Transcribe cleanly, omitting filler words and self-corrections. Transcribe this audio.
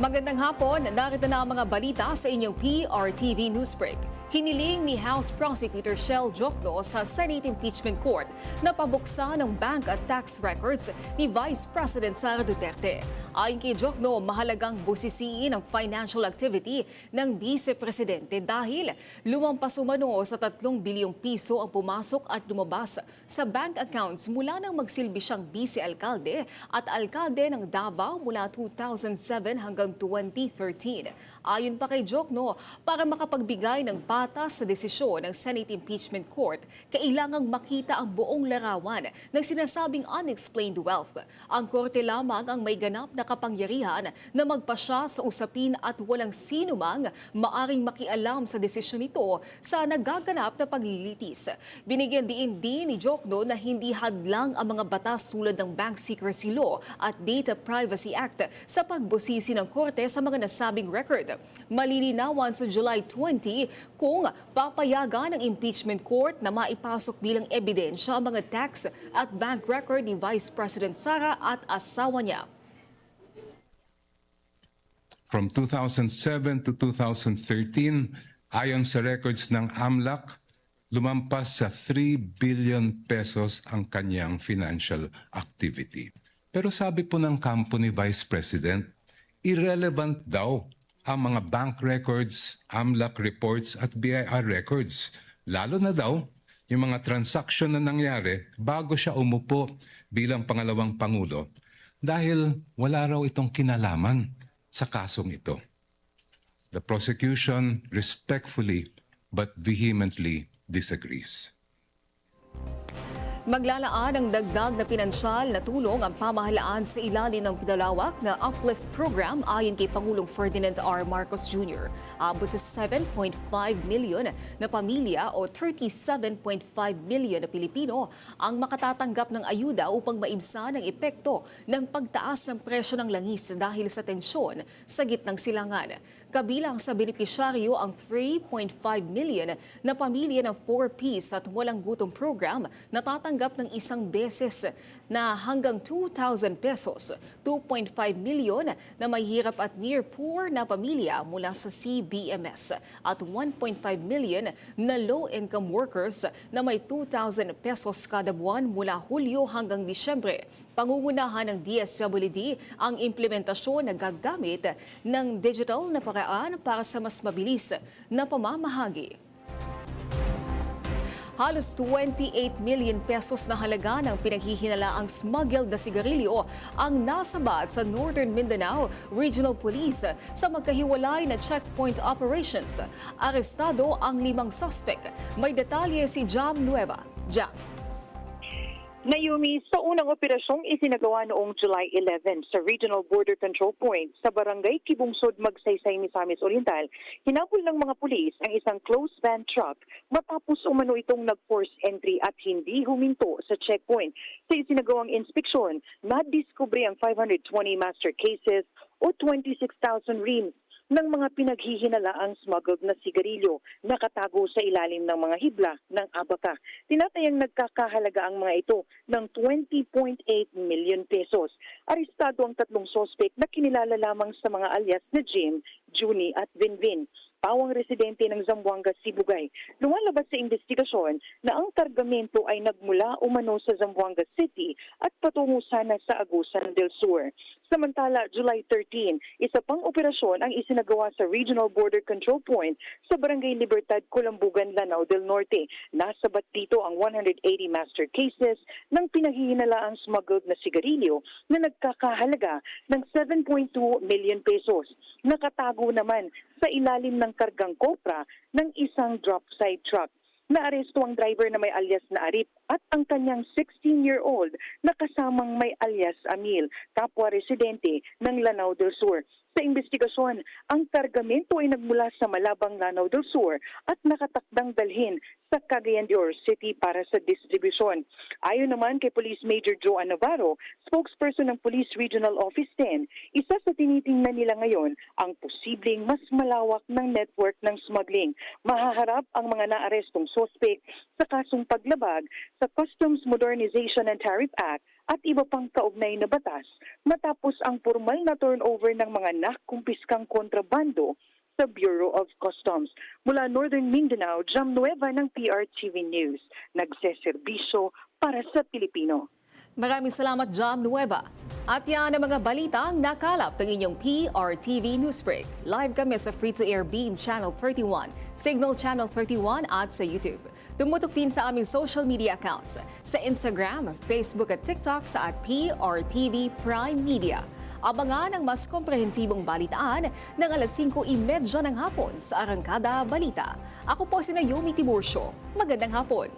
Magandang hapon, narito na ang mga balita sa inyong PRTV Newsbreak. Hiniling ni House Prosecutor Shell Jokno sa Senate Impeachment Court na pabuksan ng bank at tax records ni Vice President Sara Duterte. Ayon kay Jokno, mahalagang busisiin ang financial activity ng Vice Presidente dahil lumampas umano sa 3 bilyong piso ang pumasok at lumabas sa bank accounts mula nang magsilbi siyang vice-alkalde at alkalde ng Davao mula 2007 hanggang 2013. Ayon pa kay Jokno, para makapagbigay ng patas sa desisyon ng Senate Impeachment Court, kailangang makita ang buong larawan ng sinasabing unexplained wealth. Ang korte lamang ang may ganap na kapangyarihan na magpasya sa usapin at walang sino mang maaring makialam sa desisyon nito sa nagaganap na paglilitis. Binigyan din ni Jokno na hindi hadlang ang mga batas tulad ng Bank Secrecy Law at Data Privacy Act sa pagbusisi ng korte sa mga nasabing record. Malilinawan sa July 20 kung papayagan ng impeachment court na maipasok bilang ebidensya ang mga tax at bank record ni Vice President Sara at asawa niya. From 2007 to 2013, ayon sa records ng AMLAC, lumampas sa 3 billion pesos ang kanyang financial activity. Pero sabi po ng kampo ni Vice President, irrelevant daw ang mga bank records, AMLAC reports at BIR records. Lalo na daw yung mga transaksyon na nangyari bago siya umupo bilang pangalawang Pangulo dahil wala raw itong kinalaman sa kasong ito. The prosecution respectfully but vehemently disagrees. Maglalaan ng dagdag na pinansyal na tulong ang pamahalaan sa ilalim ng pinalawak na Uplift Program ayon kay Pangulong Ferdinand R. Marcos Jr. Abot sa 7.5 million na pamilya o 37.5 million na Pilipino ang makatatanggap ng ayuda upang maibsan ang epekto ng pagtaas ng presyo ng langis dahil sa tensyon sa gitnang silangan. Kabilang sa benepisyaryo ang 3.5 million na pamilya ng 4Ps at walang gutom program na tatanggap ng isang beses na hanggang 2,000 pesos, 2.5 million na may hirap at near poor na pamilya mula sa CBMS at 1.5 million na low-income workers na may 2,000 pesos kada buwan mula Hulyo hanggang Disyembre. Pangungunahan ng DSWD ang implementasyon na gagamit ng digital na paraan para sa mas mabilis na pamamahagi. Halos 28 million pesos na halaga ng pinaghihinalaang smuggled na sigarilyo ang nasabat sa Northern Mindanao Regional Police sa magkahiwalay na checkpoint operations. Arestado ang 5 suspect. May detalye si Jam Nueva. Jam. Naomi, sa unang operasyong isinagawa noong July 11 sa Regional Border Control Point sa Barangay Kibungsod, Magsaysay, Misamis Oriental, hinabol ng mga pulis ang isang closed van truck matapos umano itong nag-force entry at hindi huminto sa checkpoint. Sa isinagawang inspeksyon, nadiskubre ang 520 master cases o 26,000 reams ng mga pinaghihinalaang smuggled na sigarilyo nakatago sa ilalim ng mga hibla ng abaka. Tinatayang nagkakahalaga ang mga ito ng 20.8 million pesos. Arestado ang 3 suspect na kinilala lamang sa mga alias na Jim, Juni at Vinvin. Pawang residente ng Zamboanga, Sibugay. Lumalabas sa investigasyon na ang kargamento ay nagmula umano sa Zamboanga City at patungo sana sa Agusan del Sur. Samantala, July 13, isa pang operasyon ang isinagawa sa Regional Border Control Point sa Barangay Libertad, Colambugan, Lanao del Norte. Nasabat dito ang 180 master cases ng pinaghihinalaang smuggled na sigarilyo na nagkakahalaga ng 7.2 million pesos. Nakatago naman sa ilalim ng kargang kopra ng isang drop side truck. Naaresto ang driver na may alias na Arip at ang kanyang 16-year-old na kasamang may alias Amil, kapwa residente ng Lanao del Sur. Sa investigasyon, ang kargamento ay nagmula sa Malabang, Lanao del Sur at nakatakdang dalhin sa Cagayan de Oro City para sa distribusyon. Ayon naman kay Police Major Joan Navarro, spokesperson ng Police Regional Office 10, isa sa tinitingnan nila ngayon ang posibleng mas malawak ng network ng smuggling. Mahaharap ang mga naarestong suspect sa kasong paglabag sa Customs Modernization and Tariff Act at iba pang kaugnay na batas matapos ang formal na turnover ng mga nakumpiskang kontrabando sa Bureau of Customs. Mula Northern Mindanao, Jam Nueva ng PRTV News. Nagseserbisyo para sa Pilipino. Maraming salamat, Jam Nueva. At yan ang mga balitang nakalap ng inyong PRTV Newsbreak. Live kami sa free-to-air Beam Channel 31, Signal Channel 31 at sa YouTube. Tumutok din sa aming social media accounts sa Instagram, Facebook at TikTok sa @PRTV Prime Media. Abangan ang mas komprehensibong balitaan ng alas 5:30 ng hapon sa Arangkada Balita. Ako po si Naomi Tiburcio. Magandang hapon.